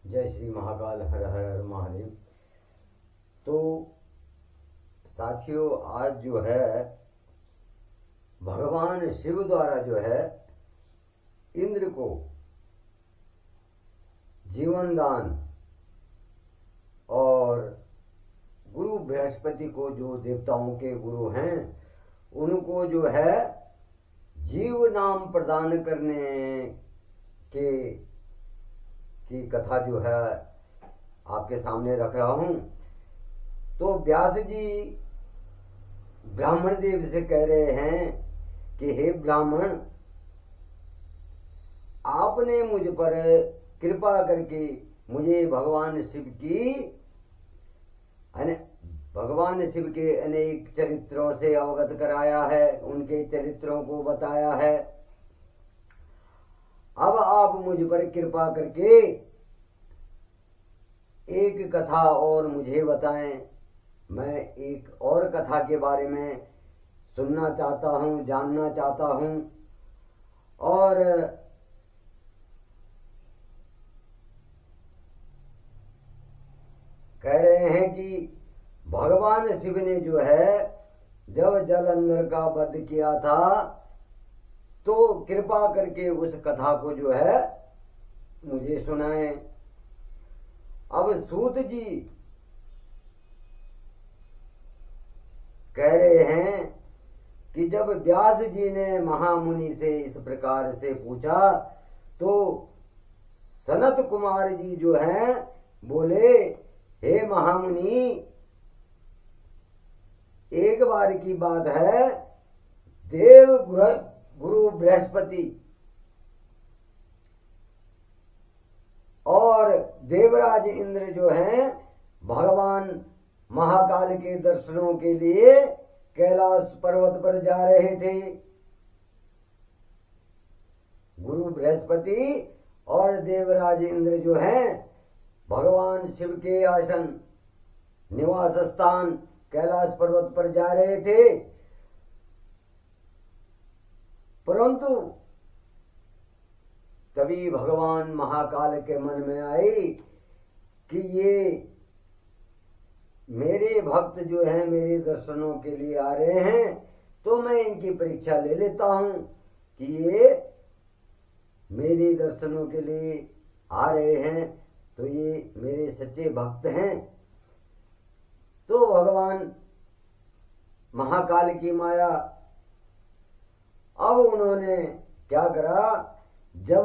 जय श्री महाकाल। हर हर हर महादेव। तो साथियों, आज जो है भगवान शिव द्वारा जो है इंद्र को जीवन दान और गुरु बृहस्पति को, जो देवताओं के गुरु हैं, उनको जो है जीव नाम प्रदान करने के की कथा जो है आपके सामने रख रहा हूं। तो व्यास जी ब्राह्मण देव से कह रहे हैं कि हे ब्राह्मण, आपने मुझ पर कृपा करके मुझे भगवान शिव के अनेक चरित्रों से अवगत कराया है, उनके चरित्रों को बताया है। अब आप मुझ पर कृपा करके एक कथा और मुझे बताएं। मैं एक और कथा के बारे में सुनना चाहता हूं, जानना चाहता हूं। और कह रहे हैं कि भगवान शिव ने जो है जब जलंधर का वध किया था, तो कृपा करके उस कथा को जो है मुझे सुनाएं। अब सूत जी कह रहे हैं कि जब व्यास जी ने महामुनि से इस प्रकार से पूछा, तो सनत कुमार जी जो हैं बोले, हे महामुनि, एक बार की बात है, देव गुरु बृहस्पति और देवराज इंद्र जो हैं भगवान महाकाल के दर्शनों के लिए कैलाश पर्वत पर जा रहे थे। गुरु बृहस्पति और देवराज इंद्र जो हैं भगवान शिव के आसन निवास स्थान कैलाश पर्वत पर जा रहे थे। परंतु तभी भगवान महाकाल के मन में आई कि ये मेरे भक्त जो हैं मेरे दर्शनों के लिए आ रहे हैं, तो मैं इनकी परीक्षा ले लेता हूं कि ये मेरे दर्शनों के लिए आ रहे हैं, तो ये मेरे सच्चे भक्त हैं। तो भगवान महाकाल की माया, अब उन्होंने क्या करा, जब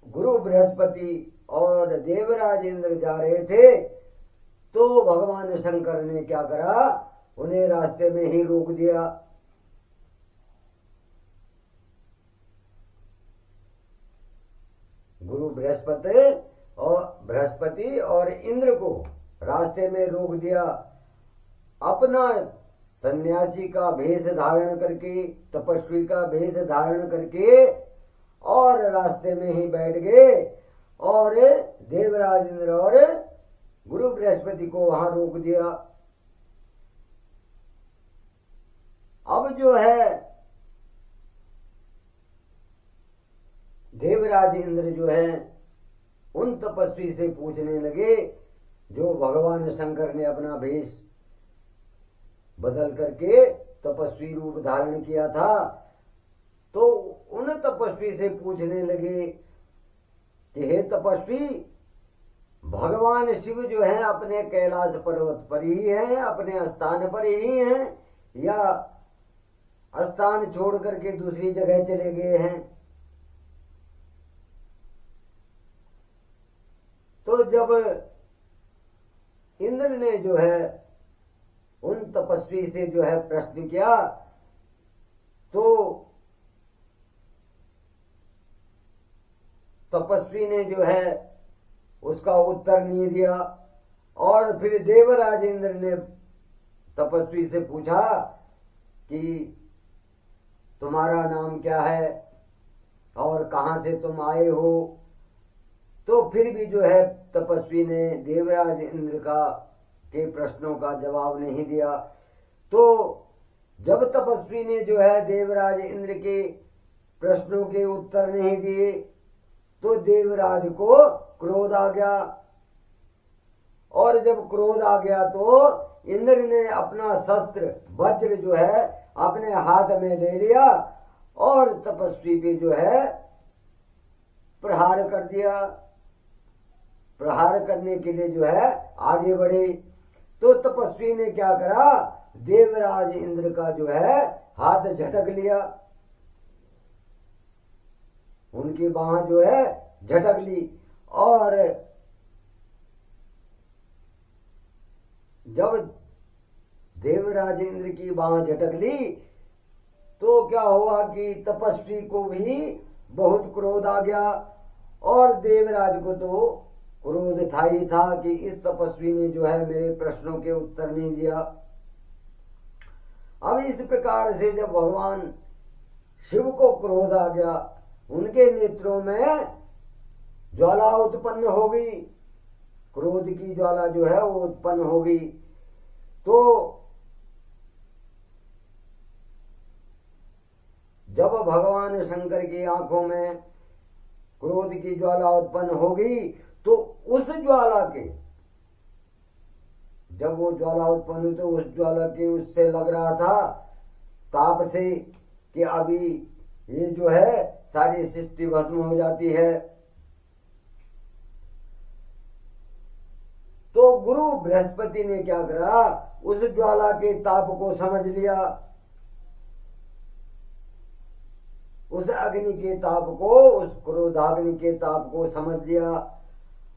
गुरु बृहस्पति और देवराज इंद्र जा रहे थे, तो भगवान शंकर ने क्या करा, उन्हें रास्ते में ही रोक दिया। गुरु बृहस्पति और इंद्र को रास्ते में रोक दिया। अपना सन्यासी का भेष धारण करके, तपस्वी का भेष धारण करके, और रास्ते में ही बैठ गए और देवराज इंद्र और गुरु बृहस्पति को वहां रोक दिया। अब जो है देवराज इंद्र जो है उन तपस्वी से पूछने लगे, जो भगवान शंकर ने अपना भेष बदल करके तपस्वी रूप धारण किया था, तो उन तपस्वी से पूछने लगे कि हे तपस्वी, भगवान शिव जो है अपने कैलाश पर्वत पर ही हैं, अपने स्थान पर ही हैं, या स्थान छोड़ करके दूसरी जगह चले गए हैं? तो जब इंद्र ने जो है उन तपस्वी से जो है प्रश्न किया, तो तपस्वी ने जो है उसका उत्तर नहीं दिया। और फिर देवराज इंद्र ने तपस्वी से पूछा कि तुम्हारा नाम क्या है और कहां से तुम आए हो? तो फिर भी जो है तपस्वी ने देवराज इंद्र के प्रश्नों का जवाब नहीं दिया। तो जब तपस्वी ने जो है देवराज इंद्र के प्रश्नों के उत्तर नहीं दिए, तो देवराज को क्रोध आ गया, और जब क्रोध आ गया तो इंद्र ने अपना शस्त्र वज्र जो है अपने हाथ में ले लिया और तपस्वी पे जो है प्रहार कर दिया। प्रहार करने के लिए जो है आगे बढ़े, तो तपस्वी ने क्या करा, देवराज इंद्र का जो है हाथ झटक लिया, उनकी बाह जो है झटक ली। और जब देवराज इंद्र की बाह झटक ली तो क्या हुआ कि तपस्वी को भी बहुत क्रोध आ गया, और देवराज को तो क्रोध था ही था कि इस तपस्वी ने जो है मेरे प्रश्नों के उत्तर नहीं दिया। अब इस प्रकार से जब भगवान शिव को क्रोध आ गया, उनके नेत्रों में ज्वाला उत्पन्न हो गई, क्रोध की ज्वाला जो है वो उत्पन्न हो गई। तो जब भगवान शंकर की आंखों में क्रोध की ज्वाला उत्पन्न हो गई तो उस ज्वाला के, जब वो ज्वाला उत्पन्न हुई तो उस ज्वाला के उससे लग रहा था ताप से कि अभी ये जो है सारी सृष्टि भस्म हो जाती है। तो गुरु बृहस्पति ने क्या करा, उस ज्वाला के ताप को समझ लिया, उस अग्नि के ताप को, उस क्रोधाग्नि के ताप को समझ लिया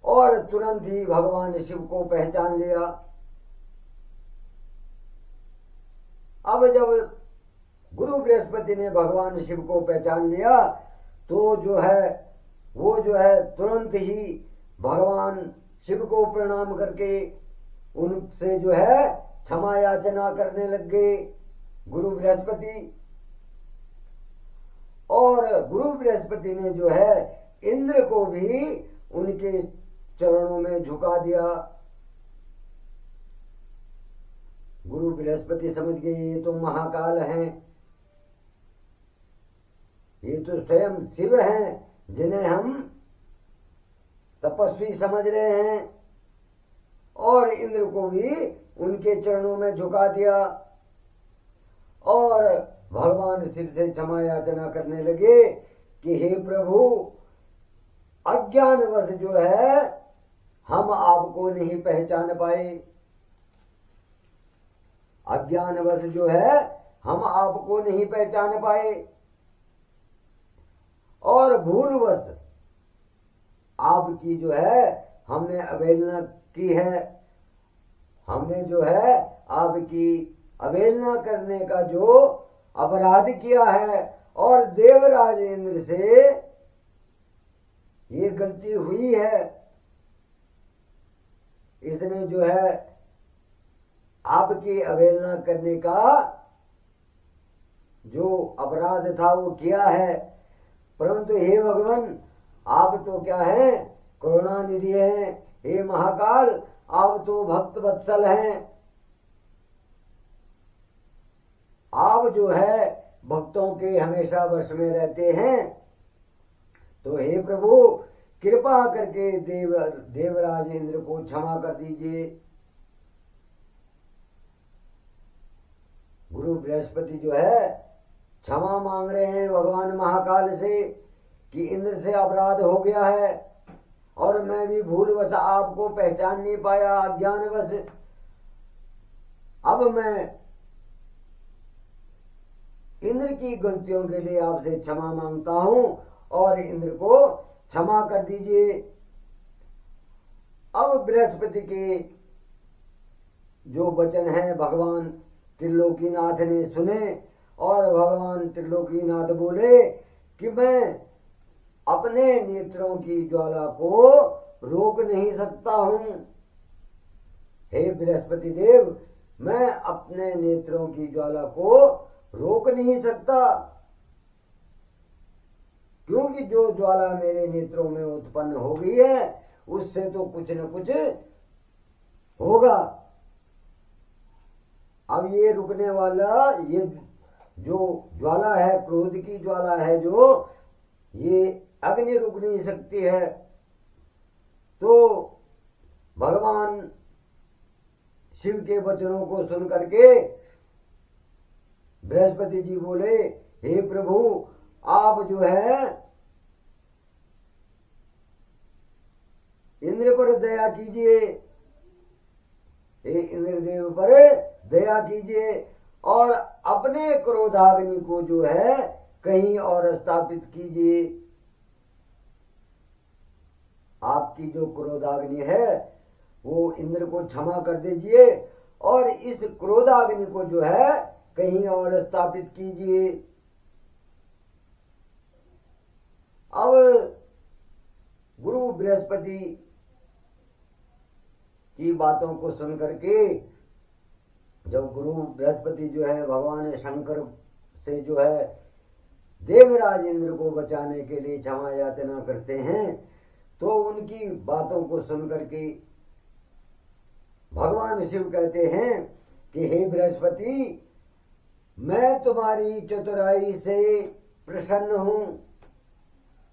और तुरंत ही भगवान शिव को पहचान लिया। अब जब गुरु बृहस्पति ने भगवान शिव को पहचान लिया तो जो है वो जो है तुरंत ही भगवान शिव को प्रणाम करके उनसे जो है क्षमा याचना करने लग गए गुरु बृहस्पति। और गुरु बृहस्पति ने जो है इंद्र को भी उनके चरणों में झुका दिया। गुरु बृहस्पति समझ गए ये तो महाकाल हैं, ये तो स्वयं शिव हैं जिन्हें हम तपस्वी समझ रहे हैं, और इंद्र को भी उनके चरणों में झुका दिया और भगवान शिव से क्षमा याचना करने लगे कि हे प्रभु, अज्ञानवश जो है हम आपको नहीं पहचान पाए, अज्ञानवश जो है हम आपको नहीं पहचान पाए और भूलवश आपकी जो है हमने अवहेलना की है। हमने जो है आपकी अवहेलना करने का जो अपराध किया है और देवराज इंद्र से ये गलती हुई है, इसने जो है आपकी अवहेलना करने का जो अपराध था वो किया है। परंतु हे भगवान, आप तो क्या है, करुणा निधि हैं, हे महाकाल, आप तो भक्त वत्सल हैं, आप जो है भक्तों के हमेशा वश में रहते हैं। तो हे प्रभु, कृपा करके देवराज इंद्र को क्षमा कर दीजिए। गुरु बृहस्पति जो है क्षमा मांग रहे हैं भगवान महाकाल से कि इंद्र से अपराध हो गया है और मैं भी भूलवश आपको पहचान नहीं पाया, अज्ञानवश। अब मैं इंद्र की गलतियों के लिए आपसे क्षमा मांगता हूं और इंद्र को क्षमा कर दीजिए। अब बृहस्पति के जो वचन है भगवान त्रिलोकीनाथ ने सुने और भगवान त्रिलोकीनाथ बोले कि मैं अपने नेत्रों की ज्वाला को रोक नहीं सकता हूं। हे बृहस्पति देव, मैं अपने नेत्रों की ज्वाला को रोक नहीं सकता, क्योंकि जो ज्वाला मेरे नेत्रों में उत्पन्न हो गई है उससे तो कुछ न कुछ होगा। अब ये रुकने वाला, ये जो ज्वाला है, क्रोध की ज्वाला है, जो ये अग्नि रुक नहीं सकती है। तो भगवान शिव के वचनों को सुन करके बृहस्पति जी बोले, हे प्रभु आप जो है इंद्र पर दया कीजिए, हे इंद्रदेव पर दया कीजिए और अपने क्रोधाग्नि को जो है कहीं और स्थापित कीजिए। आपकी जो क्रोधाग्नि है वो इंद्र को क्षमा कर दीजिए और इस क्रोधाग्नि को जो है कहीं और स्थापित कीजिए। अब गुरु बृहस्पति की बातों को सुन करके जब गुरु बृहस्पति जो है भगवान शंकर से जो है देवराज इंद्र को बचाने के लिए क्षमा याचना करते हैं, तो उनकी बातों को सुन करके भगवान शिव कहते हैं कि हे बृहस्पति, मैं तुम्हारी चतुराई से प्रसन्न हूं,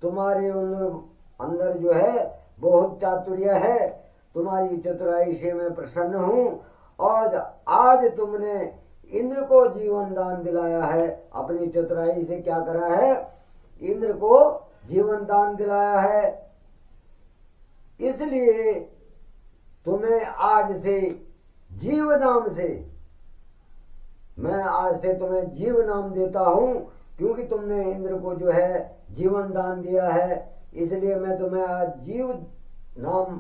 तुम्हारे अंदर जो है बहुत चातुर्य है, तुम्हारी चतुराई से मैं प्रसन्न हूं और आज तुमने इंद्र को जीवन दान दिलाया है। अपनी चतुराई से क्या करा है? इंद्र को जीवन दान दिलाया है। इसलिए तुम्हें आज से जीव नाम से, मैं आज से तुम्हें जीव नाम देता हूं, क्योंकि तुमने इंद्र को जो है जीवन दान दिया है, इसलिए मैं तुम्हें आज जीव नाम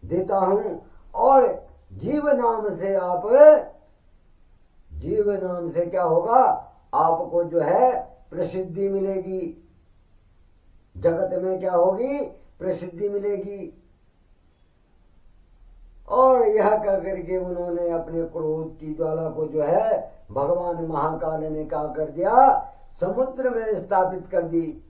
देता हूं। और जीव नाम से क्या होगा? आपको जो है प्रसिद्धि मिलेगी, जगत में क्या होगी? प्रसिद्धि मिलेगी। और यह कह करके उन्होंने अपने क्रोध की ज्वाला को जो है भगवान महाकाल ने क्या कर दिया? समुद्र में स्थापित कर दी।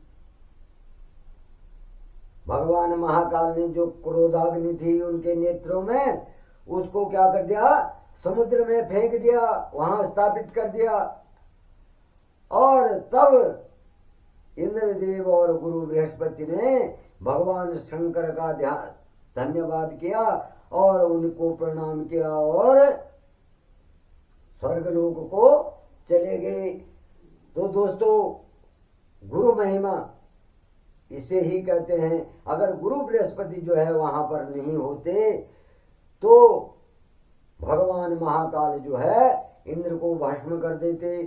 भगवान महाकाल ने जो क्रोधाग्नि थी उनके नेत्रों में, उसको क्या कर दिया? समुद्र में फेंक दिया, वहां स्थापित कर दिया। और तब इंद्रदेव और गुरु बृहस्पति ने भगवान शंकर का धन्यवाद किया और उनको प्रणाम किया और स्वर्गलोक को चले गए। तो दोस्तों, गुरु महिमा इसे ही कहते हैं। अगर गुरु बृहस्पति जो है वहां पर नहीं होते तो भगवान महाकाल जो है इंद्र को भस्म कर देते।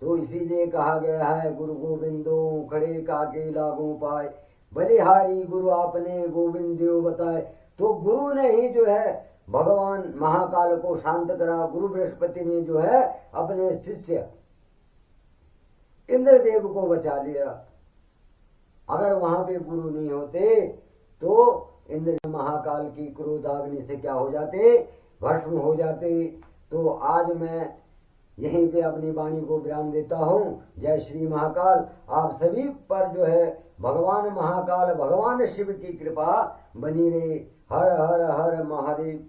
तो इसीलिए कहा गया है, गुरु गोविंदो खड़े काके लागू पाए, बलिहारी गुरु आपने गोविंद देव बताए। तो गुरु ने ही जो है भगवान महाकाल को शांत करा। गुरु बृहस्पति ने जो है अपने शिष्य इंद्रदेव को बचा लिया। अगर वहां पे गुरु नहीं होते तो इंद्र महाकाल की क्रोधाग्नि से क्या हो जाते? भस्म हो जाते। तो आज मैं यहीं पे अपनी वाणी को विराम देता हूँ। जय श्री महाकाल। आप सभी पर जो है भगवान महाकाल, भगवान शिव की कृपा बनी रहे। हर हर हर महादेव।